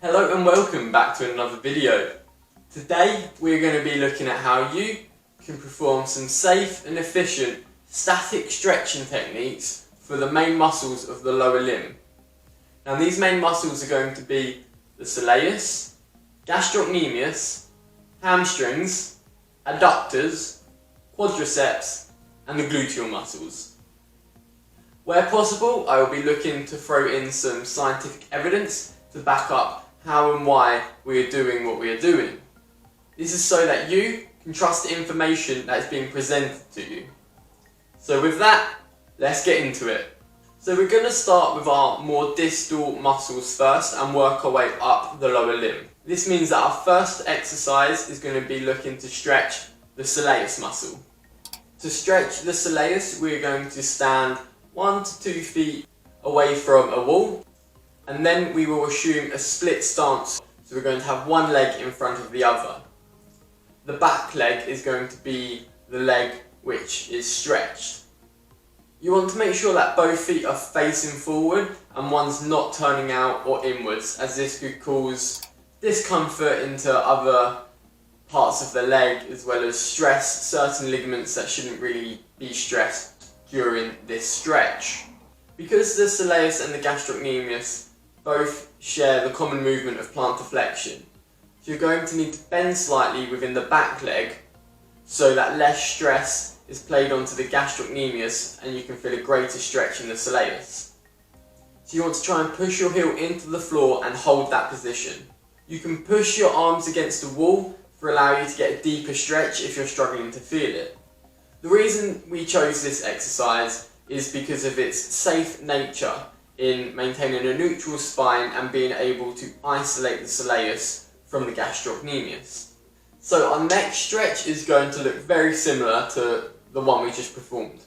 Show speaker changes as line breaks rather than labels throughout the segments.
Hello and welcome back to another video. Today we're going to be looking at how you can perform some safe and efficient static stretching techniques for the main muscles of the lower limb. Now these main muscles are going to be the soleus, gastrocnemius, hamstrings, adductors, quadriceps and the gluteal muscles. Where possible, I will be looking to throw in some scientific evidence to back up how and why we are doing what we are doing. This is so that you can trust the information that is being presented to you. So with that, let's get into it. So we're going to start with our more distal muscles first and work our way up the lower limb. This means that our first exercise is going to be looking to stretch the soleus muscle. To stretch the soleus, we're going to stand 1 to 2 feet away from a wall, and then we will assume a split stance, so we're going to have one leg in front of the other. The back leg is going to be the leg which is stretched. You want to make sure that both feet are facing forward and one's not turning out or inwards, as this could cause discomfort into other parts of the leg, as well as stress certain ligaments that shouldn't really be stressed during this stretch. Because the soleus and the gastrocnemius both share the common movement of plantar flexion, so you're going to need to bend slightly within the back leg so that less stress is played onto the gastrocnemius and you can feel a greater stretch in the soleus. So you want to try and push your heel into the floor and hold that position. You can push your arms against the wall to allow you to get a deeper stretch if you're struggling to feel it. The reason we chose this exercise is because of its safe nature in maintaining a neutral spine and being able to isolate the soleus from the gastrocnemius. So our next stretch is going to look very similar to the one we just performed.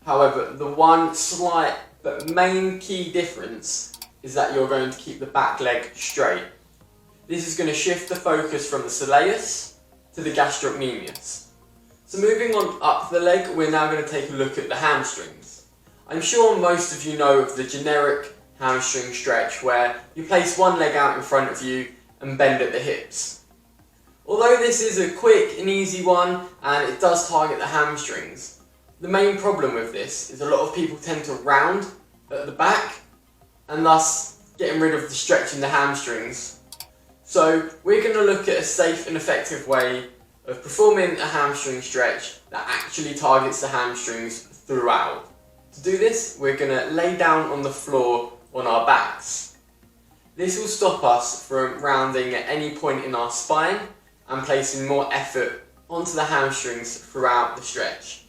However, the one slight but main key difference is that you're going to keep the back leg straight. This is going to shift the focus from the soleus to the gastrocnemius. So moving on up the leg, we're now going to take a look at the hamstrings. I'm sure most of you know of the generic hamstring stretch where you place one leg out in front of you and bend at the hips. Although this is a quick and easy one and it does target the hamstrings, the main problem with this is a lot of people tend to round at the back and thus getting rid of the stretch in the hamstrings. So we're going to look at a safe and effective way of performing a hamstring stretch that actually targets the hamstrings throughout. To do this, we're going to lay down on the floor on our backs. This will stop us from rounding at any point in our spine and placing more effort onto the hamstrings throughout the stretch.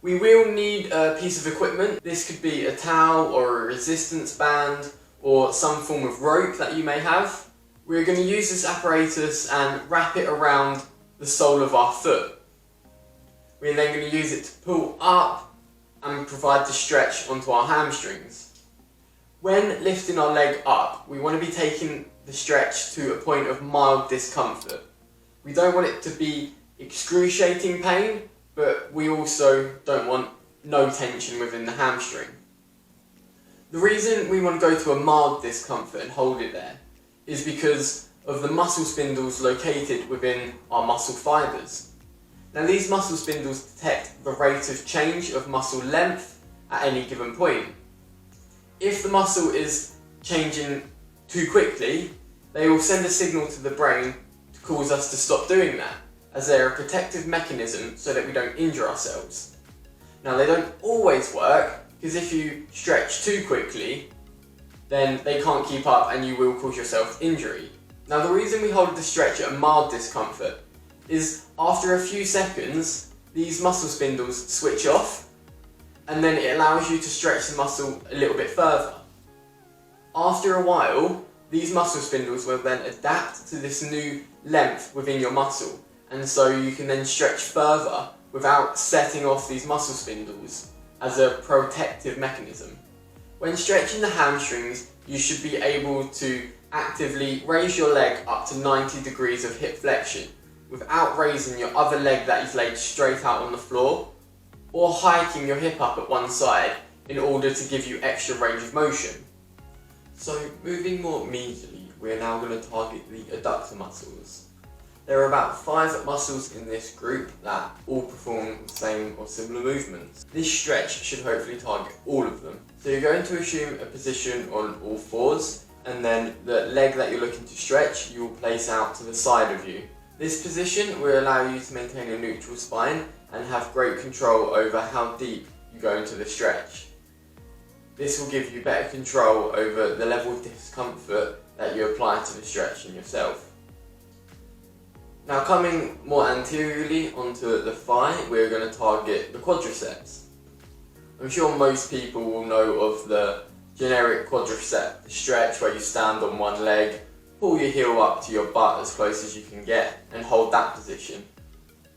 We will need a piece of equipment. This could be a towel or a resistance band or some form of rope that you may have. We're going to use this apparatus and wrap it around the sole of our foot. We're then going to use it to pull up and provide the stretch onto our hamstrings. When lifting our leg up, we want to be taking the stretch to a point of mild discomfort. We don't want it to be excruciating pain, but we also don't want no tension within the hamstring. The reason we want to go to a mild discomfort and hold it there is because of the muscle spindles located within our muscle fibres. Now these muscle spindles detect the rate of change of muscle length at any given point. If the muscle is changing too quickly, they will send a signal to the brain to cause us to stop doing that, as they're a protective mechanism so that we don't injure ourselves. Now they don't always work, because if you stretch too quickly, then they can't keep up and you will cause yourself injury. Now the reason we hold the stretch at a mild discomfort is after a few seconds, these muscle spindles switch off and then it allows you to stretch the muscle a little bit further. After a while, these muscle spindles will then adapt to this new length within your muscle, and so you can then stretch further without setting off these muscle spindles as a protective mechanism. When stretching the hamstrings, you should be able to actively raise your leg up to 90 degrees of hip flexion without raising your other leg that is laid straight out on the floor, or hiking your hip up at one side in order to give you extra range of motion. So moving more medially, we're now going to target the adductor muscles. There are about 5 muscles in this group that all perform the same or similar movements. This stretch should hopefully target all of them. So you're going to assume a position on all fours, and then the leg that you're looking to stretch you will place out to the side of you. This position will allow you to maintain a neutral spine and have great control over how deep you go into the stretch. This will give you better control over the level of discomfort that you apply to the stretch in yourself. Now coming more anteriorly onto the thigh, we're going to target the quadriceps. I'm sure most people will know of the generic quadricep stretch where you stand on one leg, pull your heel up to your butt as close as you can get and hold that position.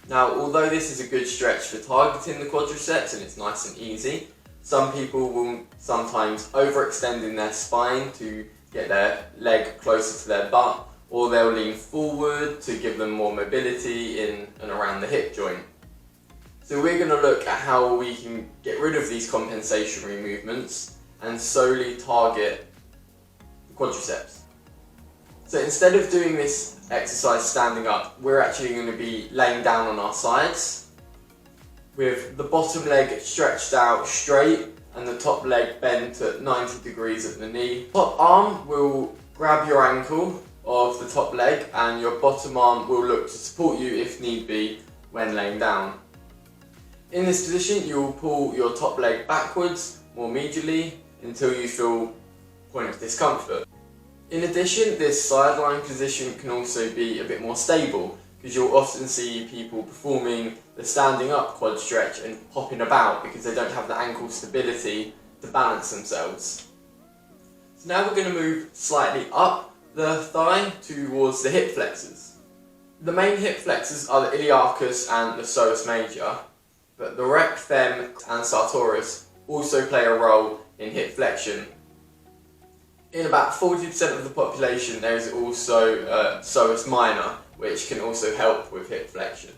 Now although this is a good stretch for targeting the quadriceps and it's nice and easy, some people will sometimes overextend in their spine to get their leg closer to their butt, or they'll lean forward to give them more mobility in and around the hip joint. So we're going to look at how we can get rid of these compensatory movements and solely target the quadriceps. So instead of doing this exercise standing up, we're actually going to be laying down on our sides with the bottom leg stretched out straight and the top leg bent at 90 degrees at the knee. Top arm will grab your ankle of the top leg and your bottom arm will look to support you if need be when laying down. In this position you will pull your top leg backwards more medially until you feel a point of discomfort. In addition, this sideline position can also be a bit more stable because you'll often see people performing the standing up quad stretch and hopping about because they don't have the ankle stability to balance themselves. So now we're going to move slightly up the thigh towards the hip flexors. The main hip flexors are the iliacus and the psoas major, but the rec, fem and sartorius also play a role in hip flexion. In about 40% of the population there is also psoas minor, which can also help with hip flexion.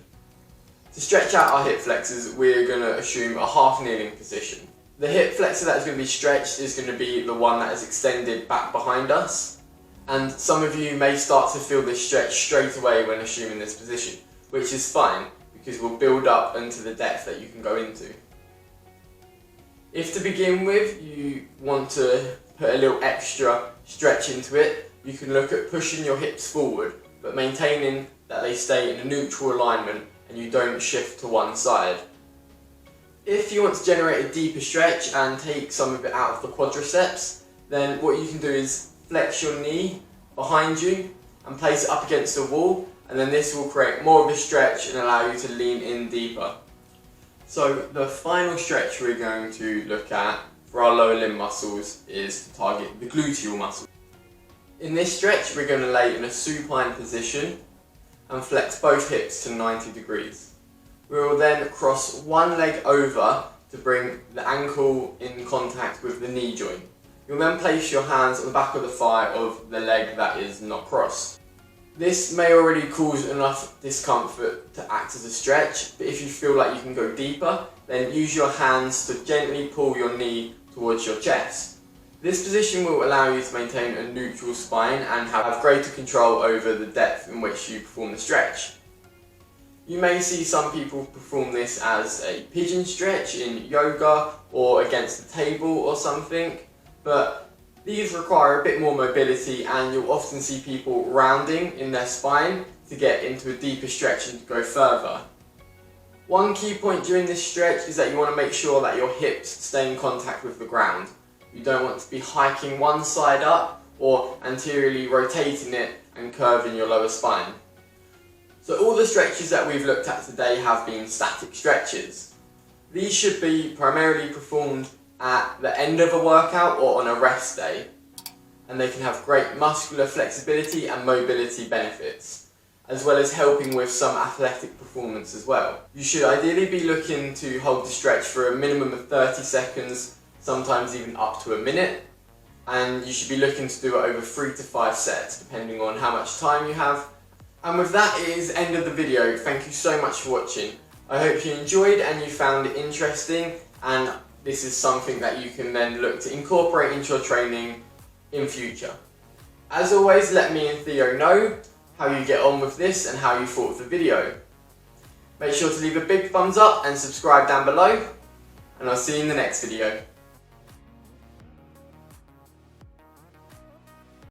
To stretch out our hip flexors, we're going to assume a half kneeling position. The hip flexor that is going to be stretched is going to be the one that is extended back behind us, and some of you may start to feel this stretch straight away when assuming this position, which is fine because we'll build up into the depth that you can go into. If to begin with you want to put a little extra stretch into it, you can look at pushing your hips forward but maintaining that they stay in a neutral alignment and you don't shift to one side. If you want to generate a deeper stretch and take some of it out of the quadriceps, then what you can do is flex your knee behind you and place it up against the wall, and then this will create more of a stretch and allow you to lean in deeper. So the final stretch we're going to look at for our lower limb muscles is to target the gluteal muscle. In this stretch we're going to lay in a supine position and flex both hips to 90 degrees. We will then cross one leg over to bring the ankle in contact with the knee joint. You'll then place your hands on the back of the thigh of the leg that is not crossed. This may already cause enough discomfort to act as a stretch, but if you feel like you can go deeper, then use your hands to gently pull your knee towards your chest. This position will allow you to maintain a neutral spine and have greater control over the depth in which you perform the stretch. You may see some people perform this as a pigeon stretch in yoga or against the table or something, but these require a bit more mobility and you'll often see people rounding in their spine to get into a deeper stretch and to go further. One key point during this stretch is that you want to make sure that your hips stay in contact with the ground. You don't want to be hiking one side up or anteriorly rotating it and curving your lower spine. So all the stretches that we've looked at today have been static stretches. These should be primarily performed at the end of a workout or on a rest day, and they can have great muscular flexibility and mobility benefits, as well as helping with some athletic performance as well. You should ideally be looking to hold the stretch for a minimum of 30 seconds, sometimes even up to a minute, and you should be looking to do it over 3 to 5 sets depending on how much time you have. And with that, it is the end of the video. Thank you so much for watching. I hope you enjoyed and you found it interesting, and this is something that you can then look to incorporate into your training in future. As always, let me and Theo know how you get on with this and how you thought of the video. Make sure to leave a big thumbs up and subscribe down below, and I'll see you in the next video.